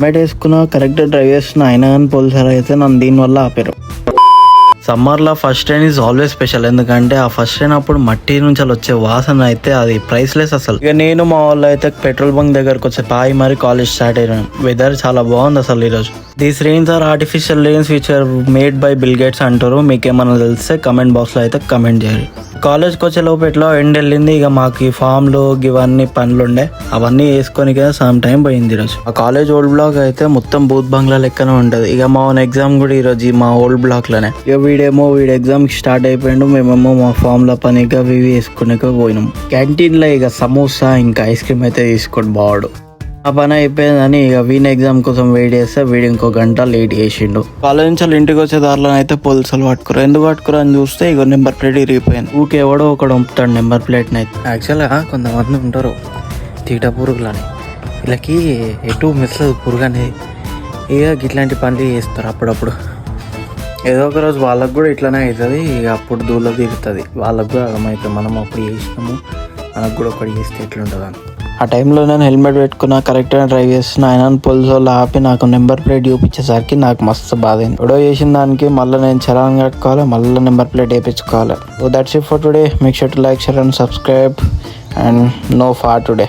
Helmet వేసుకున్నా correct drive చేస్తున్నా అయినా కానీ పోలీసులు అయితే నన్ను దీనివల్ల ఆపారు. సమ్మర్లో first train is always special. ఎందుకంటే ఆ ఫస్ట్ ట్రైన్ అప్పుడు మట్టి నుంచి వచ్చే వాసన అయితే అది ప్రైస్లెస్ అసలు. ఇక నేను మా వాళ్ళు అయితే పెట్రోల్ బంక్ దగ్గరకు వచ్చే పాయి మరి కాలేజ్ స్టార్ట్ అయినాం. వెదర్ చాలా బాగుంది అసలు ఈరోజు. These rains are artificial rains which are made by Bill Gates అంటారు. మీకేమన్నా తెలిస్తే కమెంట్ బాక్స్లో అయితే కమెంట్ చేయండి. కాలేజ్కి వచ్చే లోపు ఎట్లా ఎండ్ వెళ్ళింది. ఇక మాకు ఈ ఫామ్లు ఇవన్నీ పనులు ఉండే అవన్నీ వేసుకొని సమ్ టైం పోయింది ఈరోజు. ఆ కాలేజ్ ఓల్డ్ బ్లాక్ అయితే మొత్తం బూత్ బంగ్లా లెక్కనే ఉంటది. ఇక మా ఎగ్జామ్ కూడా ఈరోజు మా ఓల్డ్ బ్లాక్ లోనే. ఇక వీడి ఎగ్జామ్ స్టార్ట్ అయిపోయిండు. మేమేమో మా ఫామ్ లో పనిగా ఇవి వేసుకునేక పోయినాం. క్యాంటీన్ లో ఇక సమోసా ఇంకా ఐస్ క్రీమ్ అయితే తీసుకోండి బావాడు. ఆ పని అయిపోయిందని ఇక వీన్ ఎగ్జామ్ కోసం వెయిట్ చేస్తే వీడు ఇంకో గంట లేట్ చేసిండు. కాలేజ్ నుంచి ఇంటికి వచ్చే దారిలో అయితే పోలీసులు పట్టుకురు. ఎందుకు పట్టుకురు అని చూస్తే ఇక నెంబర్ ప్లేట్ ఇరిగిపోయింది. ఊకే ఎవడో ఒకడు పంపుతాడు నెంబర్ ప్లేట్ని అయితే. యాక్చువల్గా కొంతమంది ఉంటారు తీట పురుగులని, వీళ్ళకి ఎటు మిస్లదు పురుగు అనేది. ఇక ఇట్లాంటి పనులు చేస్తారు అప్పుడప్పుడు. ఏదో ఒక రోజు వాళ్ళకు కూడా ఇట్లానే అవుతుంది. ఇక అప్పుడు దూల తీరుతుంది వాళ్ళకు కూడా అర్థమవుతుంది మనం అప్పుడు చేసినాము మనకు కూడా ఒకటి చేస్తే ఎట్లుంటుంది అని. ఆ టైంలో నేను హెల్మెట్ పెట్టుకున్నా కరెక్ట్గా డ్రైవ్ చేస్తున్నా. ఆయన పోలీసు వాళ్ళు ఆపి నాకు నెంబర్ ప్లేట్ చూపించేసరికి నాకు మస్తు బాధ అయింది. ఎవడో చేసిన దానికి మళ్ళీ నేను చలాన్ కట్టుకోవాలి, మళ్ళీ నెంబర్ ప్లేట్ వేయించుకోవాలి. So that's it for today. Make sure to like, share and subscribe and no far today.